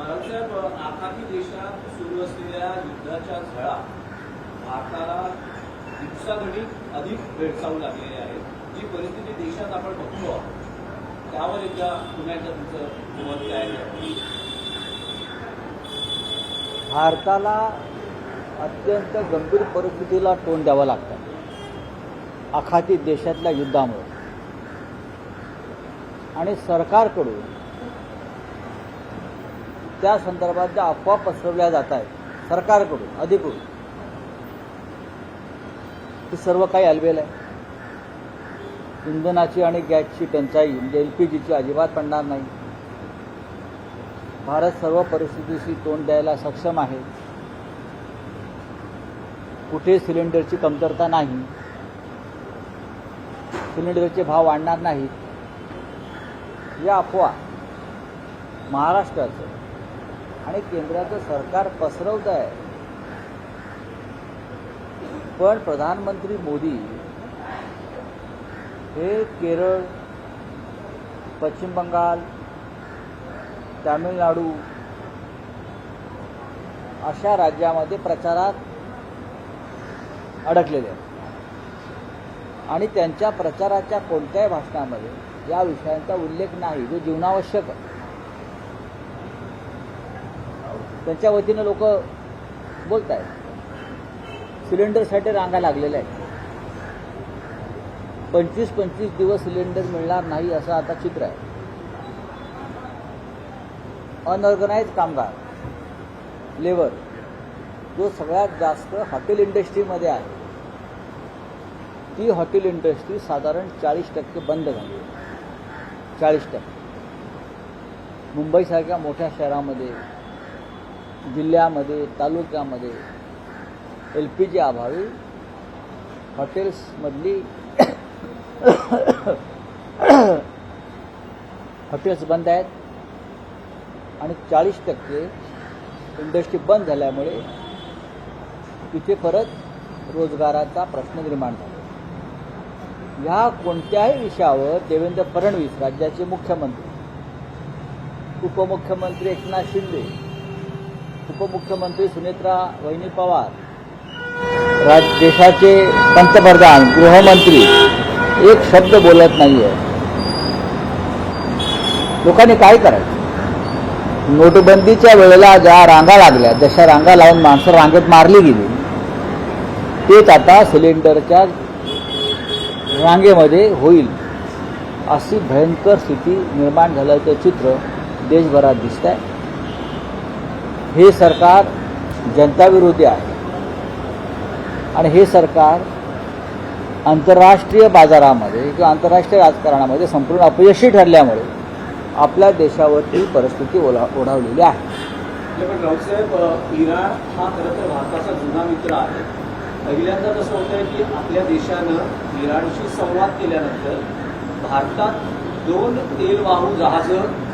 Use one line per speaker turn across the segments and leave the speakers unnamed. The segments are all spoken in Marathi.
साहेब, आखाती देशात सुरू असलेल्या युद्धाच्या झळा भारताला दिवसागणिक अधिक भेडसावू लागलेल्या आहेत. जी परिस्थिती देशात आपण बघतो आहोत त्यावर एकदा पुन्हा एकदा तुमचं मत काय आहे?
भारताला अत्यंत गंभीर परिस्थितीला तोंड द्यावं लागतं आखाती देशातल्या युद्धामुळे, आणि सरकारकडून त्या संदर्भात ज्या अफवा पसरवल्या जात आहेत सरकारकडून अधिकृत, ते सर्व काही अलबेल आहे. इंधनाची आणि गॅसची टंचाई म्हणजे LPGची अजिबात पडणार नाही. भारत सर्व परिस्थितीशी तोंड द्यायला सक्षम आहे. कुठे सिलेंडरची कमतरता नाही, सिलेंडरचे भाव वाढणार नाहीत. या अफवा महाराष्ट्राचं आणि केंद्राचं सरकार पसरवत आहे. पण प्रधानमंत्री मोदी हे केरळ, पश्चिम बंगाल, तामिळनाडू अशा राज्यामध्ये प्रचारात अडकलेले आहेत, आणि त्यांच्या प्रचाराच्या कोणत्याही भाषणामध्ये या विषयांचा उल्लेख नाही जो जीवनावश्यक आहे. त्यांच्या वतीनं लोक बोलत आहेत. सिलेंडरसाठी रांगा लागलेल्या आहेत. 25-25 दिवस सिलेंडर मिळणार नाही असं आता चित्र आहे. अनऑर्गनाइज कामगार लेबर जो सगळ्यात जास्त हॉटेल इंडस्ट्रीमध्ये आहे, ती हॉटेल इंडस्ट्री साधारण 40% बंद झाली. 40%. मुंबईसारख्या मोठ्या शहरामध्ये, जिल्ह्यामध्ये, तालुक्यामध्ये LPG अभावी हॉटेल्समधली हॉटेल्स बंद आहेत, आणि 40% इंडस्ट्री बंद झाल्यामुळे तिथे परत रोजगाराचा प्रश्न निर्माण झाला. ह्या कोणत्याही विषयावर देवेंद्र फडणवीस राज्याचे मुख्यमंत्री, उपमुख्यमंत्री एकनाथ शिंदे, उपमुख्यमंत्री सुनेत्रा वहिनी पवार, देशाचे पंतप्रधान, गृहमंत्री एक शब्द बोलत नाहीये. लोकांनी काय करायचं? नोटबंदीच्या वेळेला ज्या रांगा लागल्या, जशा रांगा लावून माणसं रांगेत मारली गेली, तेच आता सिलेंडरच्या रांगेमध्ये होईल अशी भयंकर स्थिती निर्माण झाल्याचं चित्र देशभरात दिसत आहे. हे सरकार जनताविरोधी आहे, आणि हे सरकार आंतरराष्ट्रीय बाजारामध्ये किंवा आंतरराष्ट्रीय राजकारणामध्ये संपूर्ण अपयशी ठरल्यामुळे आपल्या देशावरती परिस्थिती ओढावलेली आहे.
पण राऊतसाहेब, इराण हा खरं तर भारताचा जुना मित्र आहे. पहिल्यांदा कसं होतंय की आपल्या देशानं इराणशी संवाद केल्यानंतर भारतात 2 तेलवाहू जहाजं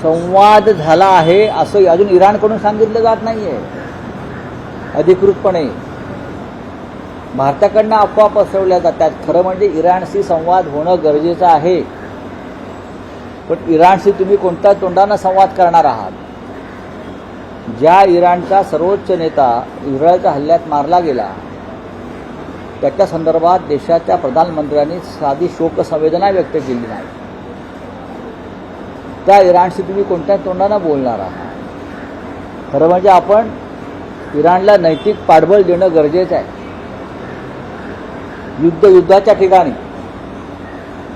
संवाद झाला आहे असं अजून इराणकडून सांगितलं जात नाहीये अधिकृतपणे. भारताकडनं अफवा पसरवल्या जातात. खरं म्हणजे इराणशी संवाद होणं गरजेचं आहे, पण इराणशी तुम्ही कोणत्या तोंडानं संवाद करणार आहात? ज्या इराणचा सर्वोच्च नेता इस्रायलच्या हल्ल्यात मारला गेला, त्याच्या संदर्भात देशाच्या प्रधानमंत्र्यांनी साधी शोकसंवेदना व्यक्त केली नाही. त्या इराणशी तुम्ही कोणत्या तोंडानं बोलणार आहात? खरं म्हणजे आपण इराणला नैतिक पाठबळ देणं गरजेचं आहे युद्धाच्या ठिकाणी,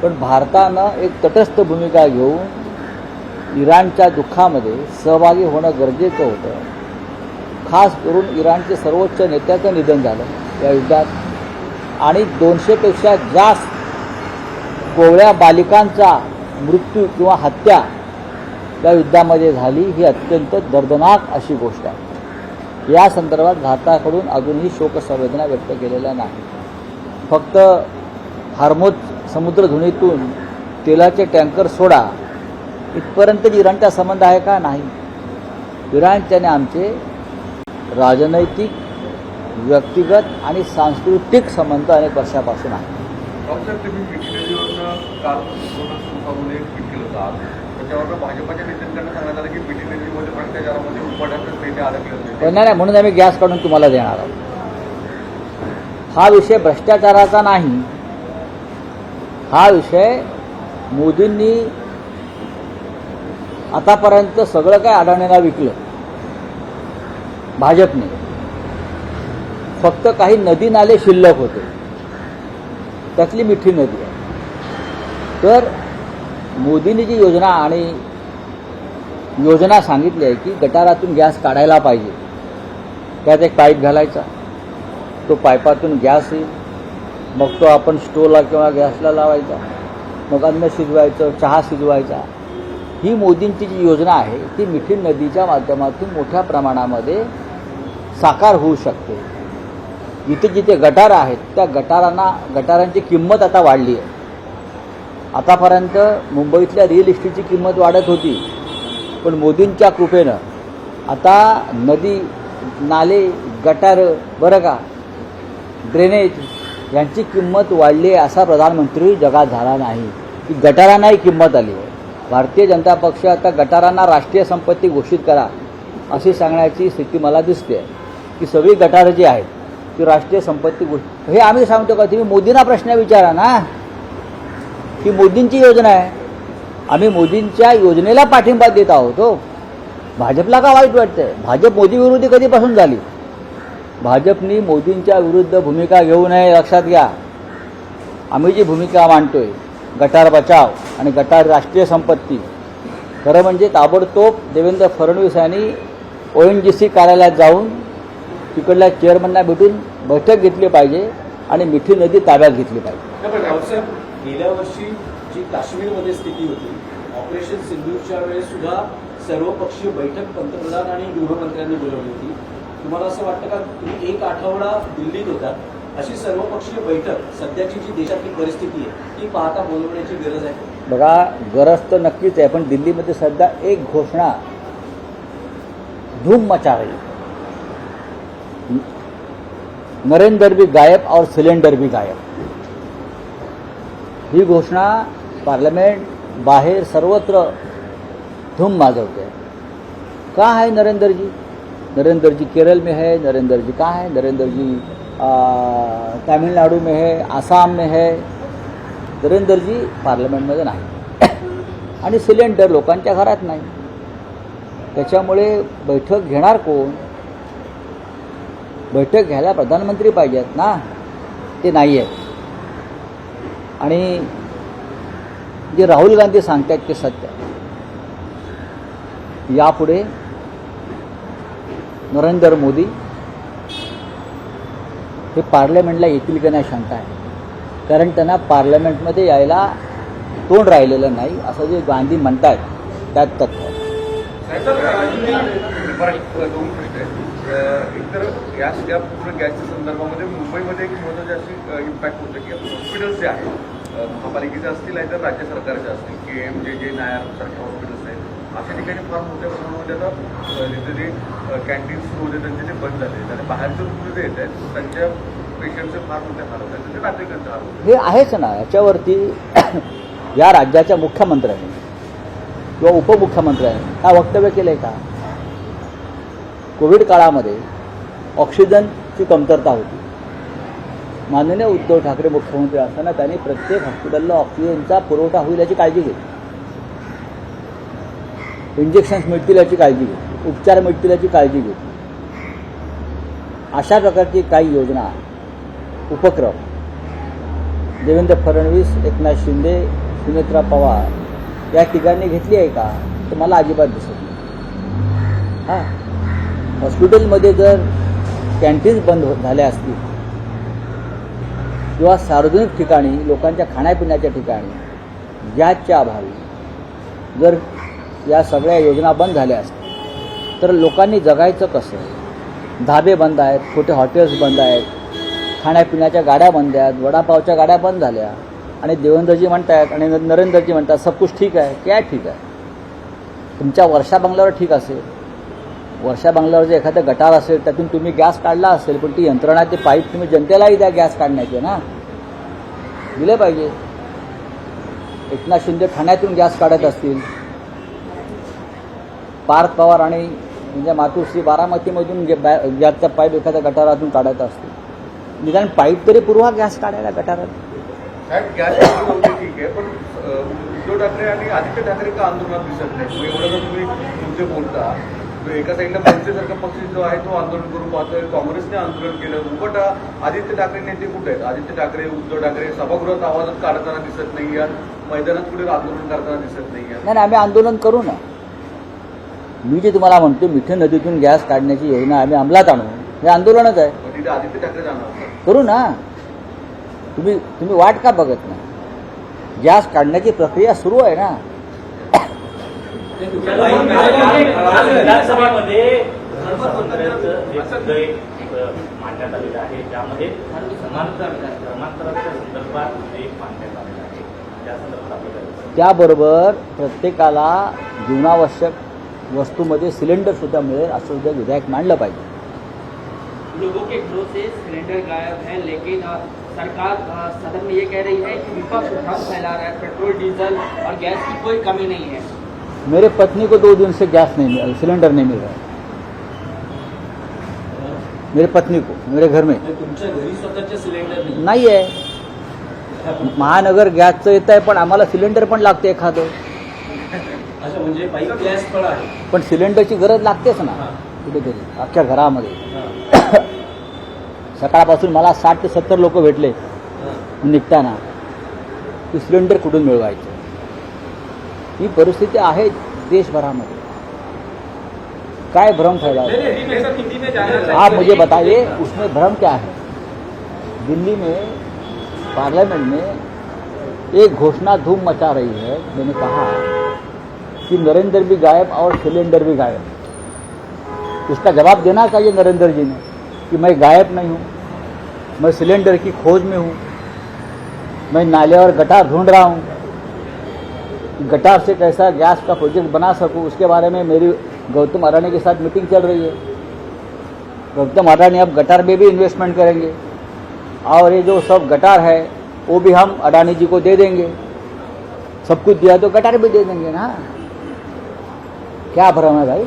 पण भारतानं एक तटस्थ भूमिका घेऊन इराणच्या दुःखामध्ये सहभागी होणं गरजेचं होतं. खास करून इराणचे सर्वोच्च नेत्याचं निधन झालं या युद्धात, आणि 200पेक्षा जास्त कोवळ्या बालिकांचा मृत्यू किंवा हत्या या युद्धामध्ये झाली. ही अत्यंत दर्दनाक अशी गोष्ट आहे. या संदर्भात भारताकडून अजूनही शोकसंवेदना व्यक्त केलेल्या नाही. फक्त हार्मुझ समुद्रधुनीतून तेलाचे टँकर सोडा इथपर्यंत इराणचा संबंध आहे का? नाही. इराणचे आणि आमचे राजनैतिक, व्यक्तिगत आणि सांस्कृतिक संबंध अनेक वर्षापासून आहे.
त्याच्यावर भाजपच्या नेत्यांकडनं सांगण्यात आलं की मिटिंग भ्रष्टाचारामध्ये उपाटातच नेते अडकले
पण नाही, म्हणून आम्ही गॅस काढून तुम्हाला देणार आहोत. हा विषय भ्रष्टाचाराचा नाही, हा विषय मोदींनी आतापर्यंत सगळं काय अडाणीला विकलं भाजपने. फक्त काही नदी नाले शिल्लक होते, त्यातली मिठी नदी आहे. तर मोदींनी जी योजना सांगितली आहे की गटारातून गॅस काढायला पाहिजे, त्यात एक पाईप घालायचा, तो पाईपातून गॅस येईल, मग तो आपण स्टोवला किंवा गॅसला लावायचा, मग अन्न शिजवायचं, चहा शिजवायचा. ही मोदींची जी योजना आहे ती मिठी नदीच्या माध्यमातून मोठ्या प्रमाणामध्ये साकार होऊ शकते. जिथे जिथे गटार आहेत त्या गटारांची किंमत आता वाढली आहे. आतापर्यंत मुंबईतल्या रिअल इस्टेटची किंमत वाढत होती, पण मोदींच्या कृपेनं आता नदी नाले गटार बरं का ड्रेनेज यांची किंमत वाढली आहे असा प्रधानमंत्री जगात झाला नाही. की गटारांनाही किंमत आली आहे. भारतीय जनता पक्ष आता गटारांना राष्ट्रीय संपत्ती घोषित करा अशी सांगण्याची स्थिती मला दिसते की सगळी गटारं जी आहेत ती राष्ट्रीय संपत्ती घोषित. हे आम्ही सांगतो का? तुम्ही मोदींना प्रश्न विचारा ना. ही मोदींची योजना आहे, आम्ही मोदींच्या योजनेला पाठिंबा देत आहोत. हो, भाजपला का वाईट वाटतंय? भाजप मोदी विरोधी कधीपासून झाली? भाजपनी मोदींच्या विरुद्ध भूमिका घेऊ नये, लक्षात घ्या. आम्ही जी भूमिका मांडतोय गटार बचाव आणि गटार राष्ट्रीय संपत्ती, खरं म्हणजे ताबडतोब देवेंद्र फडणवीस यांनी ONGC कार्यालयात जाऊन तिकडल्या चेअरमनना भेटून बैठक घेतली पाहिजे आणि मिठी नदी ताब्यात घेतली पाहिजे.
पण रावसाहेब, गेल्या वर्षी जी काश्मीरमध्ये स्थिती होती, ऑपरेशन सिंधूरच्या वेळेस सुद्धा सर्वपक्षीय बैठक पंतप्रधान आणि गृहमंत्र्यांनी बोलवली होती. तुम्हाला असं वाटतं का तुम्ही एक आठवडा दिल्लीत होता, अशी सर्वपक्षीय बैठक सध्याची जी देशातली परिस्थिती आहे ती पाहता बोलवण्याची गरज आहे?
बघा, गरज तर नक्कीच आहे, पण दिल्लीमध्ये सध्या एक घोषणा धूम मचा रही, नरेंद्र भी गायब और सिलेंडर भी गायब. ही घोषणा पार्लमेंट बाहेर सर्वत्र धूम माजवते. कहाँ है नरेंद्र जी? नरेंद्र जी केरल में है, नरेंद्र जी कहाँ है? नरेंद्र जी तमिलनाडू में है, आसाम में है. नरेंद्र जी पार्लमेंटमध्ये नाही आणि सिलेंडर लोकांच्या घरात नाही. त्याच्यामुळे बैठक घेणार कोण? बैठक घ्यायला प्रधानमंत्री पाहिजेत ना, ते नाही आहेत. आणि जे राहुल गांधी सांगतात ते सत्य. यापुढे नरेंद्र मोदी हे पार्लमेंटला येतील की नाही शंका आहे, कारण त्यांना पार्लमेंटमध्ये यायला तोंड राहिलेलं नाही असं जे गांधी म्हणतात त्यात तथ्य आहे.
दोन प्रश्न आहेत. एकतर या पूर्ण गॅसच्या संदर्भामध्ये मुंबईमध्ये एक महत्त्वाची अशी इम्पॅक्ट होतं की हॉस्पिटल्स जे आहेत महापालिकेचे असतील नाही तर राज्य सरकारचे असतील, KMJJ नायर सारखे हॉस्पिटल्स आहेत, अशा ठिकाणी फार मोठ्या प्रमाणामध्ये आता तिथे जे कॅन्टीन सुरू होते त्यांचे ते बंद झाले आणि बाहेरचे रुग्ण जे येत आहेत त्यांच्या पेशंटचे फार मोठे हाल होत आहेत, त्यांचे नातेवाईकांचे हाल होत.
हे आहेच ना. याच्यावरती या राज्याच्या मुख्यमंत्र्यांनी किंवा उपमुख्यमंत्र्यांनी काय वक्तव्य केलं आहे का? कोविड काळामध्ये ऑक्सिजनची कमतरता होती. माननीय उद्धव ठाकरे मुख्यमंत्री असताना त्यांनी प्रत्येक हॉस्पिटलला ऑक्सिजनचा पुरवठा होईल याची काळजी घेतली, इंजेक्शन्स मिळतील याची काळजी घेतली, उपचार मिळतील याची काळजी घेतली. अशा प्रकारची काही योजना, उपक्रम देवेंद्र फडणवीस, एकनाथ शिंदे, सुनेत्रा पवार या ठिकाणी घेतली आहे का? तर मला अजिबात दिसत नाही. हां, हॉस्पिटलमध्ये जर कॅन्टीन्स बंद झाल्या असतील किंवा सार्वजनिक ठिकाणी लोकांच्या खाण्यापिण्याच्या ठिकाणी गॅसच्या अभावी जर या सगळ्या योजना बंद झाल्या असतील तर लोकांनी जगायचं कसं? धाबे बंद आहेत, छोटे हॉटेल्स बंद आहेत, खाण्यापिण्याच्या गाड्या बंद आहेत, वडापावच्या गाड्या बंद झाल्या आणि देवेंद्रजी म्हणतायत आणि नरेंद्रजी म्हणतात सब कुछ ठीक आहे. क्या ठीक आहे? तुमच्या वर्षा बंगल्यावर ठीक असेल, वर्षा बंगल्यावर जे एखादं गटार असेल त्यातून तुम्ही गॅस काढला असेल, पण ती यंत्रणा, ते पाईप तुम्ही जनतेलाही द्या गॅस काढण्याचे ना, दिले पाहिजे. एकनाथ शिंदे ठाण्यातून गॅस काढत असतील, पार्थ पवार आणि त्यांच्या मातोश्री बारामतीमधून गॅसचा पाईप एखाद्या गटारातून काढायचा असतो, निदान पाईप तरी पुरवा गॅस काढायला गटारात.
साहेब गॅस नव्हते ठीक आहे, पण उद्धव ठाकरे आणि आदित्य ठाकरे का आंदोलनात दिसत नाही? एवढं जर तुम्ही मुद्दे बोलता, तर एका साईडला मनसेसारखा पक्ष जो आहे तो आंदोलन करून पाहतोय, काँग्रेसने आंदोलन केलं, उलट आदित्य ठाकरे नेते कुठे आहेत? आदित्य ठाकरे, उद्धव ठाकरे सभागृहात आवाजच काढताना दिसत नाही यात, मैदानात कुठे आंदोलन करताना दिसत नाही यात.
नाही, आम्ही आंदोलन करू ना. मी जे तुम्हाला म्हणतो मिठी नदीतून गॅस काढण्याची योजना आम्ही अंमलात आणू, हे आंदोलनच आहे.
पण तिथे आदित्य ठाकरे जाणार.
करू ना. तुम्ही वाट का बघत नाही? गॅस काढण्याची प्रक्रिया सुरू आहे ना.
विधानसभेमध्ये मांडण्यात आलेलं आहे, त्यामध्ये धर्मांतराच्या संदर्भात एक मांडण्यात आलेलं आहे. त्या संदर्भात आपलं काय?
त्याबरोबर प्रत्येकाला जीवनावश्यक वस्तूमध्ये सिलेंडर सुद्धा मिळेल असं सुद्धा विधेयक मांडलं पाहिजे.
लोगों के घरों से सिलेंडर गायब है, लेकिन सरकार सदन में ये कह रही है कि विपक्ष भ्रम फैला रहा है, पेट्रोल डीजल और गैस की कोई कमी नहीं है.
मेरे पत्नी को 2 दिन से सिलेंडर नहीं मिल रहा है. मेरे पत्नी को मेरे घर में
तुमच्या घरी स्वतःचे सिलेंडर
नाही आहे. महानगर गॅसचं येत आहे, पण आम्हाला सिलेंडर पण लागते एखादं.
अच्छा, म्हणजे पाईप गॅस पण आहे,
पण सिलेंडरची गरज लागतेच ना कुठेतरी अख्ख्या घरामध्ये. सकाळपासून मला 60 ते 70 लोक भेटले निघताना की सिलेंडर कुठून मिळवायचं. ही परिस्थिती आहे देशभरामध्ये. काय भ्रम फैला? आप मुझे बताइए उसमें भ्रम क्या है? दिल्ली में पार्लियामेंट में एक घोषणा धूम मचा रही है. मैंने कहा कि नरेंद्र भी गायब और सिलेंडर भी गायब. उसका जवाब देना चाहिए नरेंद्र जी ने कि मैं गायब नहीं हूँ, मैं सिलेंडर की खोज में हूँ, मैं नाले और गटार ढूंढ रहा हूँ. गटार से कैसा गैस का प्रोजेक्ट बना सकूँ, उसके बारे में मेरी गौतम अडानी के साथ मीटिंग चल रही है. गौतम अडानी अब गटार में भी इन्वेस्टमेंट करेंगे और ये जो सब गटार है वो भी हम अडानी जी को दे देंगे. सब कुछ दिया तो गटार भी दे देंगे ना. क्या भ्रम है भाई?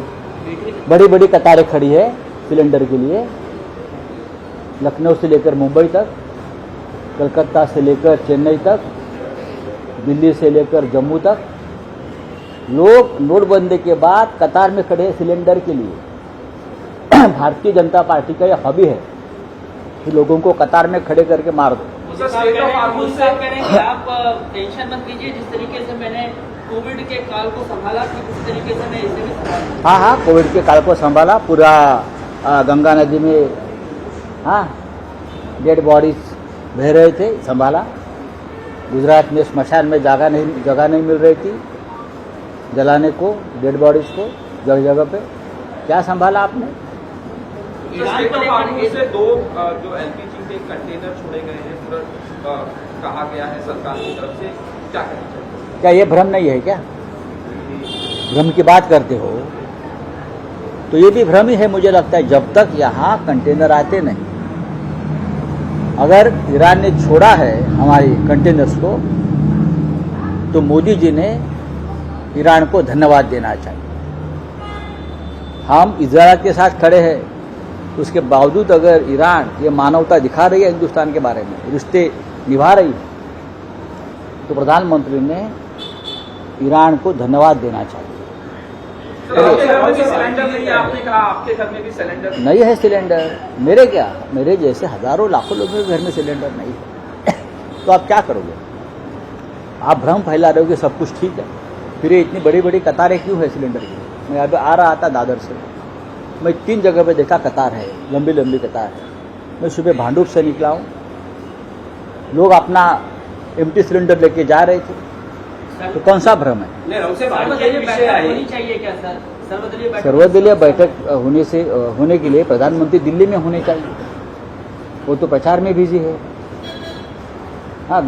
बड़ी बड़ी कतारें खड़ी है सिलेंडर के लिए, लखनऊ से लेकर मुंबई तक, कलकत्ता से लेकर चेन्नई तक, दिल्ली से लेकर जम्मू तक. लोग नोटबंदी के बाद कतार में खड़े हैं सिलेंडर के लिए. भारतीय जनता पार्टी का यह हॉबी है कि लोगों को कतार में खड़े करके मार दो.
आप टेंशन मत लीजिए, जिस तरीके से मैंने कोविड के काल को संभाला थी उस तरीके से मैं इसे भी संभालूंगा.
हाँ, कोविड के काल को संभाला. पूरा गंगा नदी में डेड बॉडीज बह रहे थे, संभाला. गुजरात में स्मशान में जगह नहीं मिल रही थी जलाने को डेड बॉडीज को जगह जगह पे. क्या संभाला आपने?
ईरान को लेकर
से 2 जो एलपीजी के कंटेनर छोड़े गए हैं, पूरा कहा गया है सरकार की तरफ से, क्या कहना चाहिए?
क्या ये भ्रम नहीं है? क्या भ्रम की बात करते हो तो ये भी भ्रम ही है मुझे लगता है. जब तक यहाँ कंटेनर आते नहीं, अगर ईरान ने छोड़ा है हमारी कंटेनर्स को तो मोदी जी ने ईरान को धन्यवाद देना चाहिए. हम इजराइल के साथ खड़े हैं, उसके बावजूद अगर ईरान ये मानवता दिखा रही है हिंदुस्तान के बारे में, रिश्ते निभा रही है, तो प्रधानमंत्री ने ईरान को धन्यवाद देना चाहिए.
आपके घर में भी सिलेंडर नहीं है, आपने कहा आपके घर में भी सिलेंडर
नहीं है सिलेंडर. मेरे क्या, मेरे जैसे हजारों लाखों लोगों के घर में सिलेंडर नहीं है. तो आप क्या करोगे? आप भ्रम फैला रहे हो कि सब कुछ ठीक है. फिर ये इतनी बड़ी बड़ी कतारें क्यों है सिलेंडर की? मैं अभी आ रहा था दादर से, मैं 3 जगह पे देखा कतार है, लंबी लंबी कतार है. मैं सुबह भांडुप से निकला हूँ, लोग अपना एम्प्टी सिलेंडर लेके जा रहे थे. तो कौन सा भ्रम है?
सर्वदलीय बैठक होनी चाहिए क्या सर?
सर्वदलीय बैठक होने के लिए प्रधानमंत्री दिल्ली में होने चाहिए. वो तो प्रचार में बिजी है. हाँ,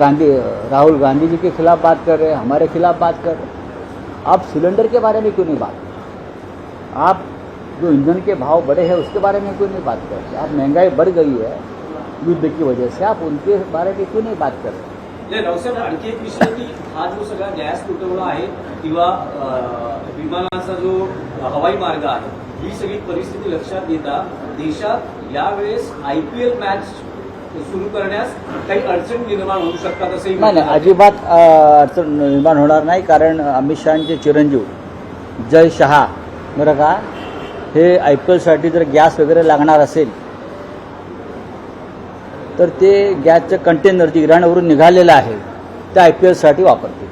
राहुल गांधी जी के खिलाफ बात कर रहे हैं, हमारे खिलाफ बात कर रहे हैं. आप सिलेंडर के बारे में क्यों नहीं बात? आप जो ईंधन के भाव बढ़े हैं उसके बारे में क्यों नहीं बात करते? आप महंगाई बढ़ गई है युद्ध की वजह से, आप उनके बारे में क्यों नहीं बात कर रहे?
रावसाहेब, आणखी एक विषय की हा जो सगळा गॅस तुटवडा आहे किंवा विमानाचा जो हवाई मार्ग आहे ही सगळी परिस्थिती लक्षात घेता देशात यावेळेस IPL मॅच सुरू करण्यास काही अडचण निर्माण होऊ शकतात असंही
नाही नाही,
म्हटलं जाते.
अजिबात अडचण निर्माण होणार नाही. कारण अमित शहाचे चिरंजीव जय शहा बरं का, हे IPLसाठी जर गॅस वगैरे लागणार असेल तर ते गॅसचं कंटेनर जे इराणवरून निघालेलं आहे ते IPLसाठी वापरतील.